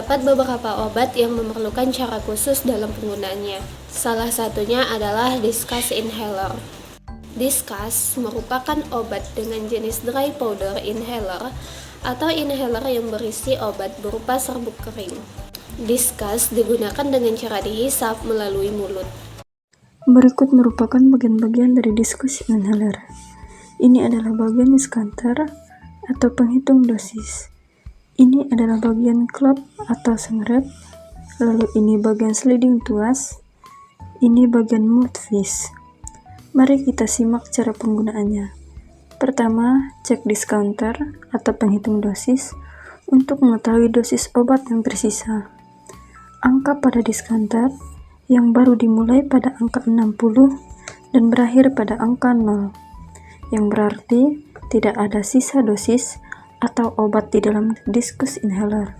Terdapat beberapa obat yang memerlukan cara khusus dalam penggunaannya. Salah satunya adalah Diskus Inhaler. Diskus merupakan obat dengan jenis dry powder inhaler atau inhaler yang berisi obat berupa serbuk kering. Diskus digunakan dengan cara dihisap melalui mulut. Berikut merupakan bagian-bagian dari Diskus Inhaler. Ini adalah bagian diskanter atau penghitung dosis. Ini adalah bagian klep atau sengret, lalu ini bagian sliding tuas, ini bagian mouthpiece. Mari kita simak cara penggunaannya. Pertama, cek discounter atau penghitung dosis untuk mengetahui dosis obat yang tersisa. Angka pada discounter yang baru dimulai pada angka 60 dan berakhir pada angka 0, yang berarti tidak ada sisa dosis atau obat di dalam Diskus Inhaler.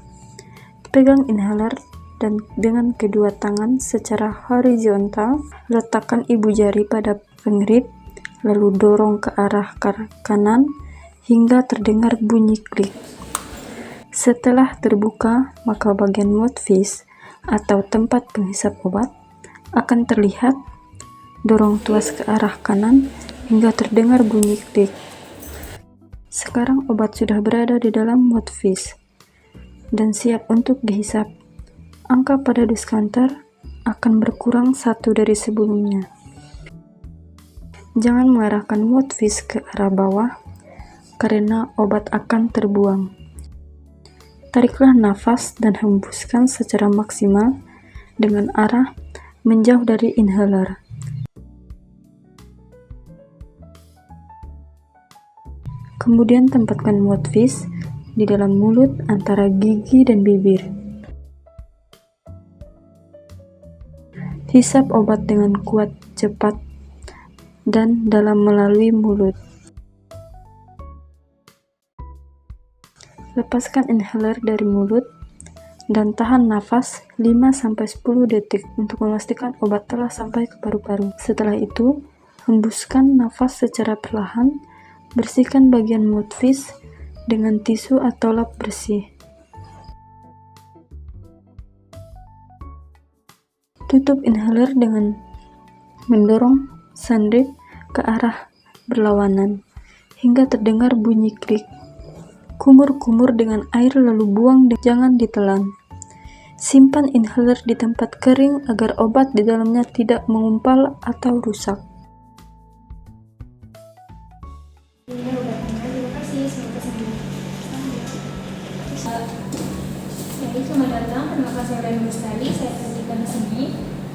Pegang inhaler dan dengan kedua tangan secara horizontal, letakkan ibu jari pada pengrip, lalu dorong ke arah kanan hingga terdengar bunyi klik. Setelah terbuka, maka bagian mouthpiece atau tempat penghisap obat akan terlihat. Dorong tuas ke arah kanan hingga terdengar bunyi klik. Sekarang obat sudah berada di dalam mouthpiece dan siap untuk dihisap. Angka pada discounter akan berkurang 1 dari sebelumnya. Jangan mengarahkan mouthpiece ke arah bawah karena obat akan terbuang. Tariklah nafas dan hembuskan secara maksimal dengan arah menjauh dari inhaler. Kemudian tempatkan mouthpiece di dalam mulut antara gigi dan bibir. Hisap obat dengan kuat, cepat, dan dalam melalui mulut. Lepaskan inhaler dari mulut dan tahan nafas 5-10 detik untuk memastikan obat telah sampai ke paru-paru. Setelah itu, hembuskan nafas secara perlahan. Bersihkan bagian mouthpiece dengan tisu atau lap bersih. Tutup inhaler dengan mendorong sandrip ke arah berlawanan hingga terdengar bunyi klik. Kumur-kumur dengan air lalu buang dan jangan ditelan. Simpan inhaler di tempat kering agar obat di dalamnya tidak mengumpal atau rusak. Jadi selamat datang, terima kasih sudah berbustari. Saya perhatikan di sini.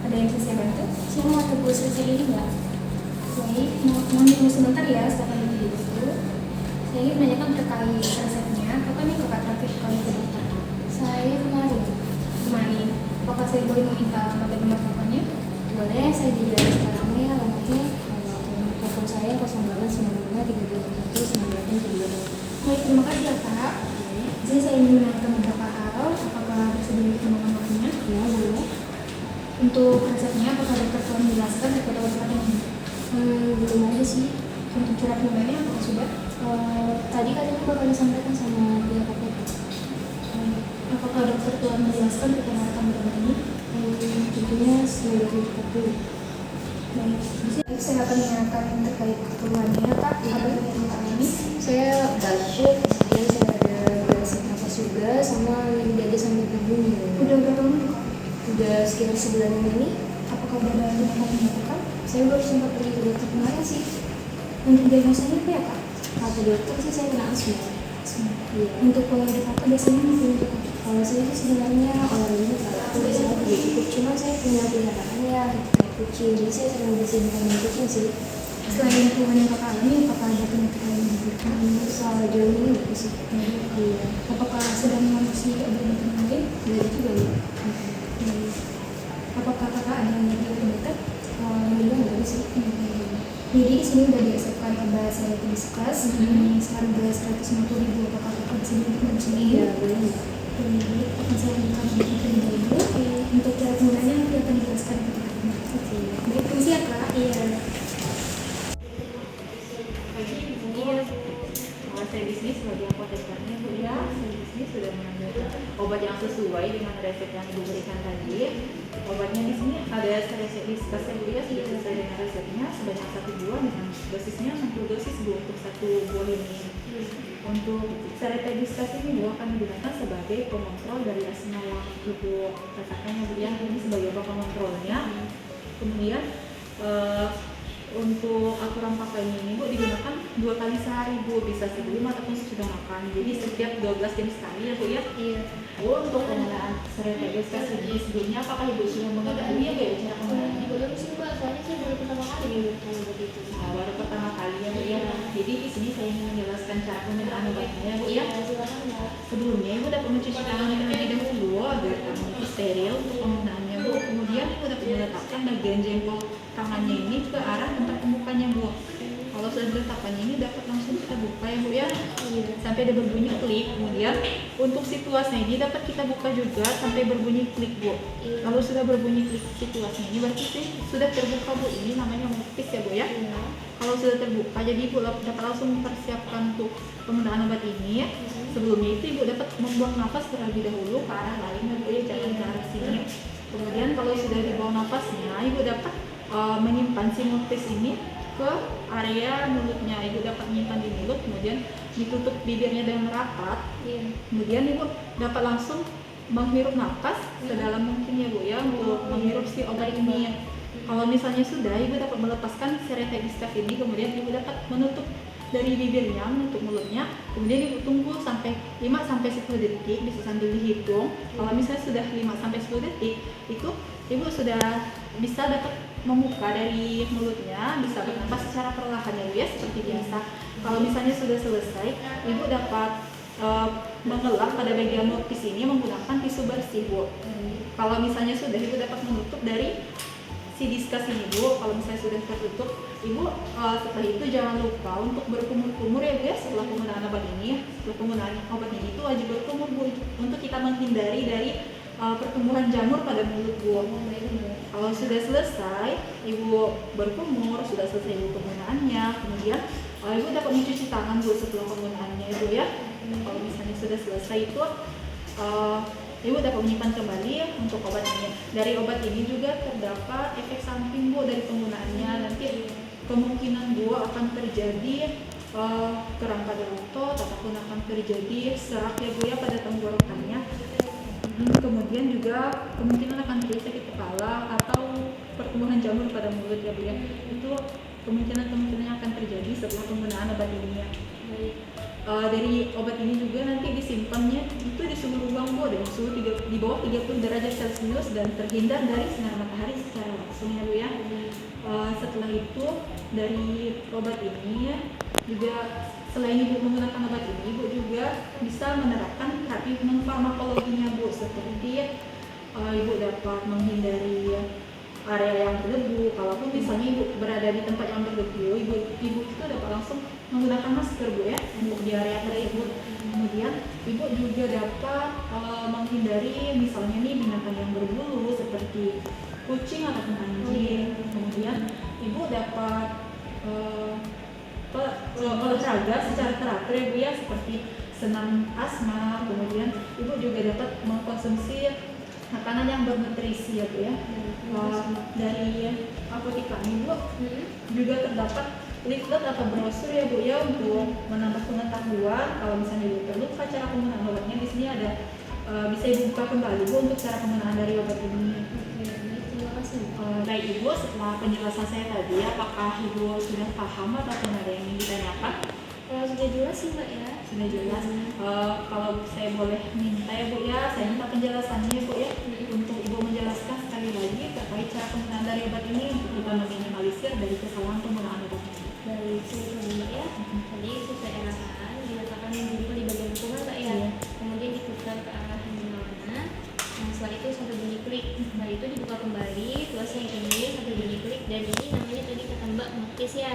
Ada yang bisa saya bantu? Saya mau tebus resep ini enggak? Baik, mohon tunggu sebentar ya, setelah dulu. Saya ingin menanyakan terkait resepnya. Kapan nih kakak terakhir kali ke dokter? Saya kemarin. Apakah saya boleh meminta nomor teleponnya? Boleh, saya juga sekarang ya. Alamatnya telepon saya 0895 Baik, terima kasih ya kak. Jadi saya ingin menanyakan beberapa hal. Apakah sudah ditemukan waktunya? Ya, boleh. Untuk resepnya, apakah dokter telah menjelaskan terkait obat ini? Belum ada sih. Untuk surat pembeliannya apakah sudah? Tadi katanya bakal disampaikan sama pihak KPK. Apakah dokter telah menjelaskan terkait obat ini? Tentunya sudah dilihat dulu. Baik, saya akan menanyakan terkait keperluannya kak. Apa yang ini? Saya batuk, kemudian saya ada sesak nafas juga, sama yang jadi sambil bunyi. Udah berapa lama kak? Udah sekitar sebulan ini. Apakah ada tindakan dilakukan? Saya baru sempat pergi ke dokter kemarin sih. Untuk diagnosanya apa ya kak? Kata dokter sih saya kena asma. Iya. Untuk pola hidup kakak biasanya apa untuk kakak? Kalau saya sih sebenarnya olahraganya aku bisa lebih ikut, cuma saya punya peliharaan ya kayak kucing, jadi saya sering bersihin kandang kucing sih. Selain keluhan yang kakak alami, apakah ada penyakit lain yang diberikan? Soal jauh ini nggak sih? Iya. Apakah sedang mengonsumsi obat-obatan lain? Nggak juga ya. Apakah kakak ada yang lebih obat? Alhamdulillah nggak sih. Jadi di sini udah diresepkan obat saya Diskus ini seharga 150.000. Apakah kakak bisa beli sini? Iya, boleh. Jadi akan saya berikan terlebih dahulu. Untuk cara penggunaannya nanti akan dijelaskan kepada kakak. Oke. Baik, terima kasih ya kak. Iya. Saya di sini sebagai apotekernya, Bu ya. Saya di sini sudah mengambil obat yang sesuai dengan Obatnya di sini ada resep diskusnya Bu ya, sudah sesuai dengan resepnya sebanyak 1 buah dengan dosisnya 60 dosis Bu untuk 1 buah ini. Untuk seretediskas ini Bu akan digunakan sebagai pengontrol dari asma yang Ibu rasakan ya Bu ya, ini sebagai obat pengontrolnya. Kemudian untuk aturan pakainya ini Bu digunakan 2 kali sehari Bu, bisa sebelum ataupun sesudah makan. Jadi setiap 12 jam sekali ya Bu ya. Iya. Bu, untuk penggunaan seretediskas ini sebelumnya apakah Ibu sudah mengetahui ya Bu ya cara penggunaannya? Belum sih Mbak, soalnya saya baru pertama kali nih obat itu. Baru pertama kali ya Bu ya. Jadi di sini saya ingin menjelaskan cara penggunaan obatnya ya Bu ya. Silakan Mbak. Sebelumnya Ibu dapat mencuci tangan terlebih dahulu agar tangan itu steril untuk penggunaannya Bu. Kemudian Ibu dapat meletakkan bagian jempol tangannya ini ke arah tempat pembukanya Bu. Kalau sudah diletakkannya ini dapat langsung kita buka ya Bu ya. Sampai ada berbunyi klik. Kemudian untuk situasinya ini dapat kita buka juga sampai berbunyi klik Bu. Kalau sudah berbunyi klik situasinya ini berarti sudah terbuka Bu. Ini namanya multis ya Bu ya. Kalau sudah terbuka jadi Ibu dapat langsung mempersiapkan untuk penggunaan obat ini. Sebelumnya itu Ibu dapat membuang nafas terlebih dahulu ke arah lain ya Bu ya, jangan ke arah sini. Kemudian kalau sudah dibuang nafasnya Ibu dapat menyimpan si multis ini ke area mulutnya. Ibu dapat menyimpan di mulut, kemudian ditutup bibirnya dengan rapat. Kemudian Ibu dapat langsung menghirup nafas sedalam mungkin ya Bu ya untuk menghirup si obat ini. Kalau misalnya sudah, Ibu dapat melepaskan seretediskas ini, kemudian Ibu dapat menutup dari bibirnya, menutup mulutnya, kemudian Ibu tunggu sampai 5-10 detik, bisa sambil dihitung. Kalau misalnya sudah 5-10 detik, itu Ibu sudah bisa dapat membuka dari mulutnya, bisa bernafas secara perlahan ya Bu ya, seperti biasa. Kalau misalnya sudah selesai, Ibu dapat mengelap pada bagian multis ini menggunakan tisu bersih Bu. Kalau misalnya sudah, Ibu dapat menutup dari si diskus ini Bu. Kalau misalnya sudah tertutup, Ibu setelah itu jangan lupa untuk berkumur-kumur ya Bu ya setelah penggunaan obat ini. Setelah penggunaan obat ini itu wajib berkumur Bu untuk kita menghindari dari pertumbuhan jamur pada mulut Bu. Kalau sudah selesai, Ibu berkumur, sudah selesai Ibu penggunaannya, kemudian Ibu dapat mencuci tangan Bu setelah penggunaannya Ibu ya. Kalau misalnya sudah selesai itu Ibu dapat menyimpan kembali untuk obat ini. Dari obat ini juga terdapat efek samping Bu dari penggunaannya. Nanti kemungkinan Bu akan terjadi kerang pada otot ataupun akan terjadi serak ya Bu ya pada tenggorokannya. Kemudian juga kemungkinan akan terjadi sakit kepala atau pertumbuhan jamur pada mulut ya Bu ya. Itu kemungkinan yang akan terjadi setelah penggunaan obat ini ya. Dari obat ini juga nanti disimpannya itu di suhu ruang Bu, dan suhu di bawah 30 derajat Celcius dan terhindar dari sinar matahari secara langsung ya Bu ya. Setelah itu dari obat ini juga selain Ibu menggunakan obat ini, Ibu juga bisa menerapkan terapi non farmakologinya Bu, seperti Ibu dapat menghindari area yang berdebu. Kalaupun misalnya Ibu berada di tempat yang berdebu, Ibu itu dapat langsung menggunakan masker Bu ya untuk di area tersebut. Kemudian Ibu juga dapat menghindari misalnya nih binatang yang berbulu seperti kucing ataupun anjing. Kemudian Ibu dapat olahraga secara teratur ya Bu ya, seperti senam asma. Kemudian Ibu juga dapat mengkonsumsi makanan yang bernutrisi ya Bu ya. Dari apotek kami Bu juga terdapat leaflet atau brosur ya Bu ya untuk menambah pengetahuan. Kalau misalnya Ibu perlu cara penggunaan obatnya, di sini ada bisa Ibu buka kembali Bu untuk cara penggunaan dari obat ini. Terima kasih. Baik Ibu, setelah penjelasan saya tadi, apakah Ibu sudah paham ataupun ada yang ingin ditanyakan? Sudah jelas sih Mbak ya. Sudah jelas. Kalau saya boleh minta ya Bu ya, saya minta penjelasannya ya Bu ya, untuk Ibu menjelaskan sekali lagi terkait cara penggunaan dari obat ini untuk kita meminimalisir dari kesalahan penggunaan obat ini. Dari itu Mbak ya. Tadi sesuai arahan diletakkan jempol di bagian hukuman Mbak ya. Kemudian diputar ke arah yang berlawanan. Setelah itu sampai bunyi klik. Setelah itu dibuka kembali, tuas yang ini sampai bunyi klik, dan ini namanya tadi kata Mbak multis ya.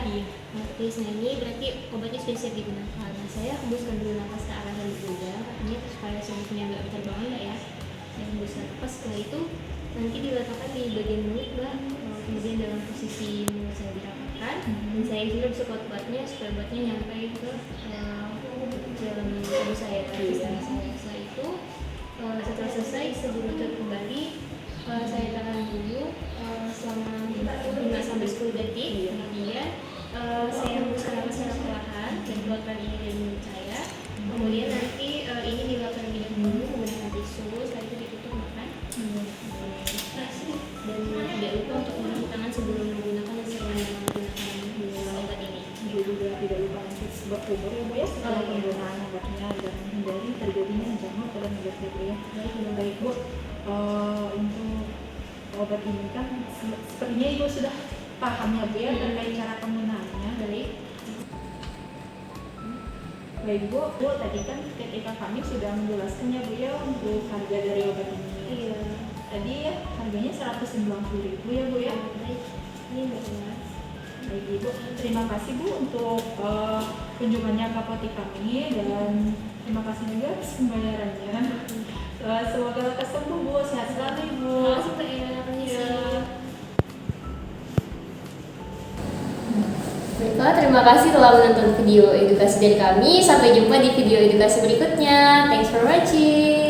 Multis, nah ini berarti obatnya sudah siap digunakan. Nah saya hembuskan dulu nafas ke arah yang berbeda, ini supaya semuanya nggak berterbangan Mbak ya. Saya hembuskan nafas, setelah itu nanti diletakkan di bagian mulut Mbak. Kemudian dalam posisi mulut saya dirapatkan, dan saya juga bisa kuat-kuatnya supaya obatnya nyampe ke dalam tubuh saya. Setelah itu setelah selesai saya diputar kembali Saya tahan dulu selama 5 sampai 10 detik. Kemudian saya hembuskan nafas secara perlahan dan keluarkan ini dari mulut saya. Kemudian nanti ini dilakukan lebih dahulu menggunakan tisu, setelah itu ditutup makan. Dan tidak lupa untuk mencuci tangan sebelum menggunakan dan setelah menggunakan obat ini. Ibu juga tidak lupa untuk sebab umur ya Bu ya setelah penggunaan obatnya dan menghindari terjadinya jamur pada obat ya Bu ya. Baik Bu, untuk obat ini kan sepertinya Ibu sudah paham ya Bu ya terkait cara penggunaannya. Baik Bu, tadi kan ketika kami sudah menjelaskan ya Bu ya untuk harga dari obat ini. Iya. Tadi ya harganya 190.000 ya Bu ya. Baik. Ini benar. Baik Ibu, terima kasih Bu untuk kunjungannya ke apotek kami dan terima kasih juga atas pembayarannya. Semoga lekas sembuh Bu, sehat selalu Ibu. Terima kasih Pak Ira, permisi. Baiklah, terima kasih telah menonton video edukasi dari kami. Sampai jumpa di video edukasi berikutnya. Thanks for watching.